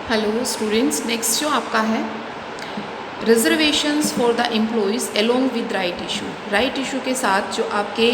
Hello students, next जो आपका है reservations for the employees along with right issue. Right issue के साथ जो आपके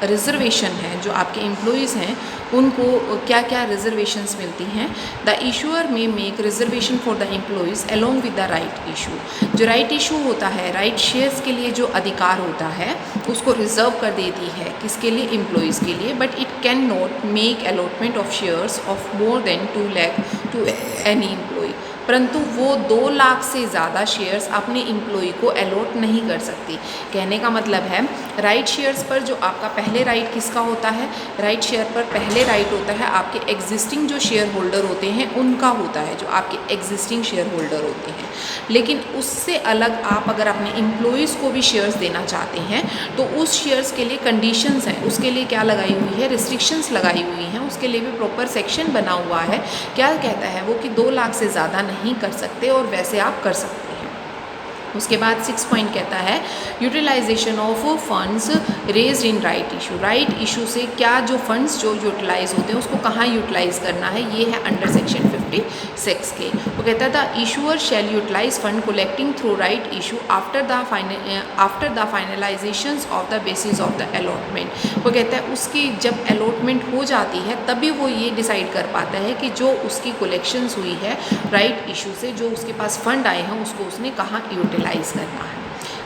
रिजर्वेशन हैं, जो आपके एम्प्लॉयज़ हैं, उनको क्या क्या रिजर्वेशंस मिलती हैं। द इशूअर में make reservation for the employees along with the right issue. जो राइट इशू होता है, राइट शेयर्स के लिए जो अधिकार होता है उसको रिजर्व कर देती है, किसके लिए? एम्प्लॉयज़ के लिए। But it can not make allotment of shares of more than 2 lakh to any employee. परंतु वो 2 लाख से ज़्यादा शेयर्स अपने एम्प्लॉय को अलॉट नहीं कर सकती। कहने का मतलब है राइट शेयर्स पर जो आपका पहले राइट किसका होता है? राइट शेयर पर पहले राइट होता है आपके एग्जिस्टिंग जो शेयर होल्डर होते हैं उनका होता है, जो आपके एग्जिस्टिंग शेयर होल्डर होते हैं। लेकिन उससे अलग आप अगर अपने एम्प्लॉयज़ को भी शेयर्स देना चाहते हैं तो उस शेयर्स के लिए कंडीशंस हैं, उसके लिए क्या लगाई हुई है? रिस्ट्रिक्शंस लगाई हुई हैं। उसके लिए भी प्रॉपर सेक्शन बना हुआ है। क्या कहता है वो कि 2 लाख से ज़्यादा नहीं कर सकते, और वैसे आप कर सकते हैं। उसके बाद 6 पॉइंट कहता है utilization of funds raised in right issue. Right issue से क्या जो फंड्स जो यूटिलाइज होते हैं उसको कहाँ यूटिलाइज करना है, ये है अंडर सेक्शन 56 के। वो कहता है the issuer shall utilize fund collecting through right issue after the finalization of the basis of the allotment. वो कहता है उसकी जब अलॉटमेंट हो जाती है तभी वो ये डिसाइड कर पाता है कि जो उसकी कलेक्शंस हुई है राइट इशू से, जो उसके पास फंड आए हैं, उसको उसने कहाँ यूटिलाइज करना है।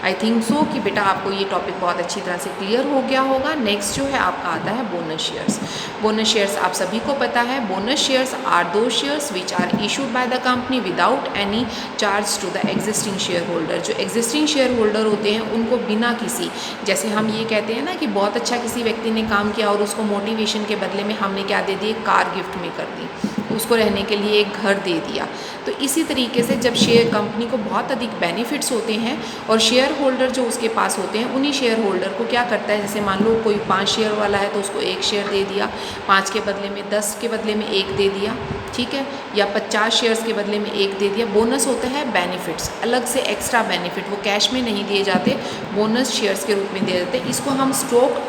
आई थिंक सो कि बेटा आपको ये टॉपिक बहुत अच्छी तरह से क्लियर हो गया होगा। नेक्स्ट जो है आपका आता है बोनस शेयर्स। बोनस शेयर्स आप सभी को पता है, bonus shares are those shares which are issued by the company without any charge to the existing share holder. जो एग्जिस्टिंग शेयर होल्डर होते हैं उनको बिना किसी, जैसे हम ये कहते हैं ना कि बहुत अच्छा किसी व्यक्ति ने काम किया और उसको मोटिवेशन के बदले में हमने क्या दे दी? कार गिफ्ट में कर दी, उसको रहने के लिए एक घर दे दिया। तो इसी तरीके से जब शेयर कंपनी को बहुत अधिक बेनिफिट्स होते हैं और शेयर होल्डर जो उसके पास होते हैं, उन्हीं शेयर होल्डर को क्या करता है, जैसे मान लो कोई 5 शेयर वाला है तो उसको 1 शेयर दे दिया, 5 के बदले में 10 के बदले में 1 दे दिया, ठीक है, या 50 शेयर्स के बदले में 1 दे दिया। बोनस होता है बेनिफिट्स, अलग से एक्स्ट्रा बेनिफिट, वो कैश में नहीं दिए जाते, बोनस शेयर्स के रूप में दिए जाते हैं। इसको हम स्टॉक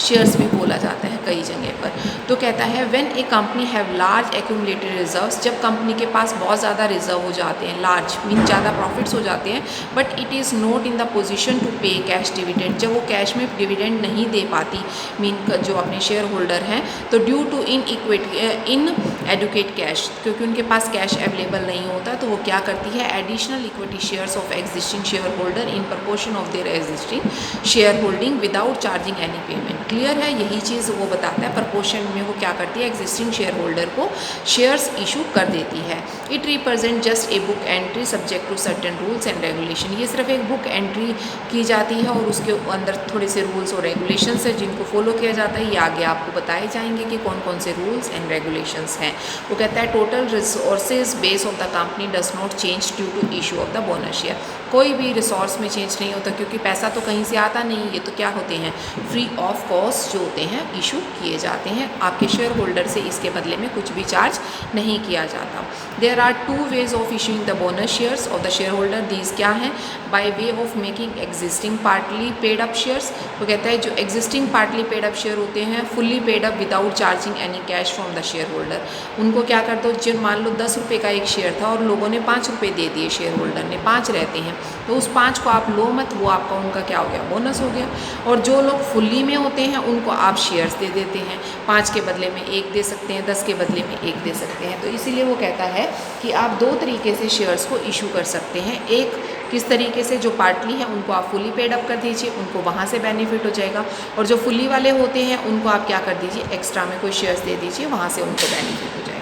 शेयर्स भी बोला जाता है कई जगह पर। तो कहता है when A company have large accumulated reserves, जब कंपनी के पास बहुत ज़्यादा रिजर्व हो जाते हैं, लार्ज मीन ज़्यादा प्रॉफिट्स हो जाते हैं, but it is not in the position to pay cash dividend, जब वो कैश में डिविडेंड नहीं दे पाती मीन जो अपने शेयर होल्डर हैं, तो due to inadequate cash, क्योंकि उनके पास कैश अवेलेबल नहीं होता, तो वो क्या करती है? Additional equity shares of existing share holder in proportion of their existing share holding without charging any payment. Clear है? यही चीज़ वो बताता है, प्रपोर्शन में वो क्या करती है? एग्जिस्टिंग शेयर होल्डर को शेयर्स इशू कर देती है। It represent just a book entry subject to certain rules and regulation. ये सिर्फ एक बुक एंट्री की जाती है और उसके अंदर थोड़े से रूल्स और रेगुलेशंस है जिनको फॉलो किया जाता है। ये आगे आपको बताए जाएंगे कि कौन कौन से रूल्स एंड रेगुलेशंस हैं। वो कहता है total resources base of the company does not change due to issue of the bonus share. कोई भी रिसोर्स में चेंज नहीं होता, क्योंकि पैसा तो कहीं से आता नहीं, ये तो क्या होते हैं? फ्री ऑफ कॉस्ट जो होते हैं इशू किए जाते हैं। आपके शेयर होल्डर से इसके बदले में कुछ भी चार्ज नहीं किया जाता। There are 2 ways of issuing the bonus shares of the share holder. These क्या हैं? By way of making existing partly paid up shares. वो कहता है जो existing partly paid up share होते हैं fully paid up without charging any cash from the share holder, उनको क्या कर दो, जिन मान लो 10 रुपये का एक शेयर था और लोगों ने 5 रुपये दे दिए, शेयर होल्डर ने 5 रहते हैं, तो उस 5 को आप लो मत, वो आपका उनका क्या हो गया? बोनस हो गया। और जो लोग फुल्ली में होते हैं उनको आप शेयर्स दे देते हैं, 5 के बदले में 1 दे सकते हैं, 10 के बदले में 1 दे सकते हैं। तो इसीलिए वो कहता है कि आप 2 तरीके से शेयर्स को इशू कर सकते हैं। एक किस तरीके से, जो पार्टली है उनको आप फुली पेड अप कर दीजिए, उनको वहाँ से बेनिफिट हो जाएगा, और जो फुली वाले होते हैं उनको आप क्या कर दीजिए? एक्स्ट्रा में कोई शेयर्स दे दीजिए, वहाँ से उनको बेनिफिट हो जाएगा।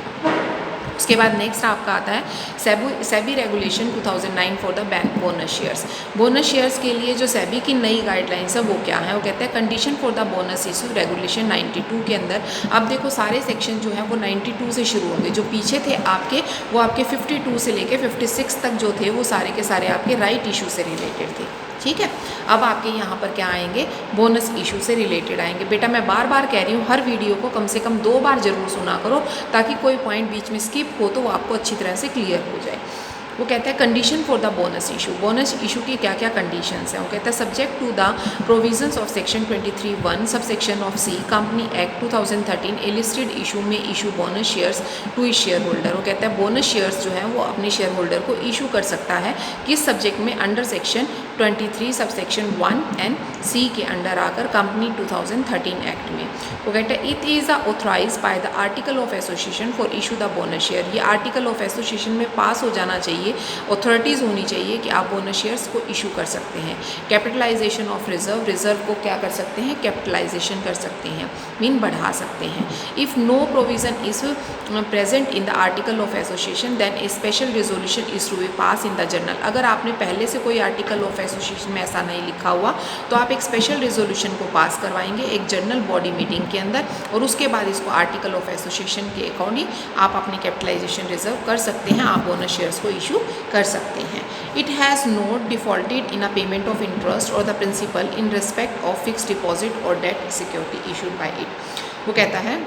उसके बाद नेक्स्ट आपका आता है SEBI regulation 2009 for the bank bonus shares. Bonus shares के लिए जो सेबी की नई गाइडलाइंस है वो क्या है? वो कहते हैं condition for the bonus issue regulation 92 के अंदर। अब देखो सारे सेक्शन जो है वो 92 से शुरू होंगे, जो पीछे थे आपके वो आपके 52 से लेके 56 तक जो थे वो सारे के सारे आपके राइट इशू से रिलेटेड थे, ठीक है। अब आपके यहाँ पर क्या आएंगे? बोनस इशू से रिलेटेड आएंगे। बेटा मैं बार बार कह रही हूँ हर वीडियो को कम से कम 2 बार जरूर सुना करो, ताकि कोई पॉइंट बीच में स्किप हो तो वो आपको अच्छी तरह से क्लियर हो जाए। वो कहता है condition for the bonus issue, bonus issue की क्या क्या कंडीशंस हैं। वो कहता है subject to the provisions of section 23(1) sub section of the company act 2013 a listed issue may issue bonus shares to its share holder. वो कहता है बोनस शेयर्स जो हैं वो अपने शेयर होल्डर को इशू कर सकता है किस सब्जेक्ट में, under section 23 sub section 1 and सी के अंडर आकर कंपनी 2013 एक्ट में। वो कहता है it is authorize by the article of association for issue the bonus share. ये आर्टिकल ऑफ एसोसिएशन में पास हो जाना चाहिए, अथॉरिटीज़ होनी चाहिए कि आप बोनस शेयर्स को इशू कर सकते हैं। कैपिटलाइजेशन ऑफ रिजर्व, रिजर्व को क्या कर सकते हैं, कैपिटलाइजेशन कर सकते हैं, मीन बढ़ा सकते हैं। If no provision is present in the article of association then a special resolution is to be pass in the general. अगर आपने पहले से कोई आर्टिकल ऑफ एसोसिएशन में ऐसा नहीं लिखा हुआ तो आप एक स्पेशल रेजोल्यूशन को पास करवाएंगे एक जनरल बॉडी मीटिंग के अंदर, और उसके बाद इसको आर्टिकल ऑफ एसोसिएशन के अकॉर्डिंग आप अपनी कैपिटलाइजेशन रिजर्व कर सकते हैं, आप बोनस शेयर्स को इशू कर सकते हैं। It has not defaulted in a payment of interest और the principal in respect of fix deposit और debt security issued by it. वो कहता है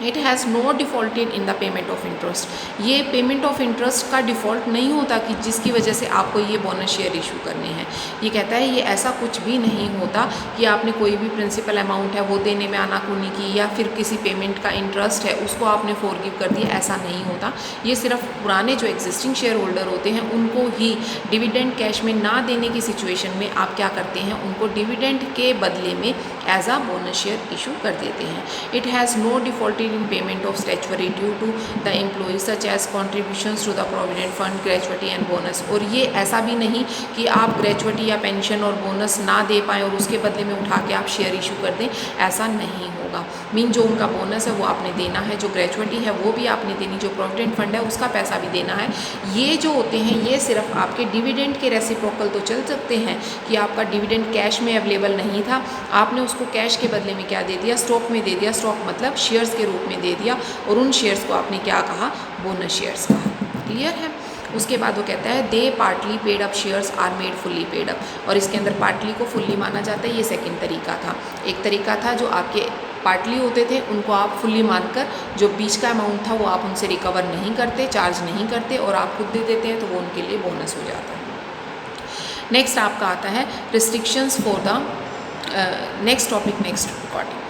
it has not defaulted in the payment of interest, ये payment of interest का default नहीं होता कि जिसकी वजह से आपको ये बोनस शेयर इशू करने हैं। ये कहता है ये ऐसा कुछ भी नहीं होता कि आपने कोई भी प्रिंसिपल अमाउंट है वो देने में आनाकानी की या फिर किसी पेमेंट का इंटरेस्ट है उसको आपने फॉरगिव कर दिया, ऐसा नहीं होता। ये सिर्फ पुराने जो एग्जिस्टिंग शेयर होल्डर होते हैं उनको ही डिविडेंड कैश में ना देने की सिचुएशन में आप क्या करते हैं, उनको डिविडेंड के बदले में as a bonus share issue कर देते हैं। It has no defaulted in payment of statutory due to the employees such as contributions to the provident fund, gratuity and bonus। और ये ऐसा भी नहीं कि आप ग्रेचुटी या पेंशन और बोनस ना दे पाएँ और उसके बदले में उठा के आप शेयर इशू कर दें, ऐसा नहीं होगा। मीन जो उनका बोनस है वो आपने देना है, जो ग्रेचुटी है वो भी आपने देनी, जो प्रोविडेंट फंड है उसका पैसा भी देना है। ये जो होते हैं ये सिर्फ आपके डिविडेंड के रेसिप्रोकल तो चल सकते हैं कि आपका डिविडेंड कैश में अवेलेबल नहीं था, आपने उसको कैश के बदले में क्या दे दिया, स्टॉक में दे दिया, स्टॉक मतलब शेयर्स के रूप में दे दिया, और उन शेयर्स को आपने क्या कहा, बोनस शेयर्स कहा। क्लियर है। उसके बाद वो कहता है they partly paid up shares are made fully paid up, और इसके अंदर पार्टली को फुल्ली माना जाता है। ये सेकंड तरीका था। एक तरीका था जो आपके पार्टली होते थे उनको आप फुल्ली मानकर जो बीच का अमाउंट था वो आप उनसे रिकवर नहीं करते, चार्ज नहीं करते और आप खुद दे देते हैं, तो वो उनके लिए बोनस हो जाता है। नेक्स्ट आपका आता है restrictions for the next topic next recording.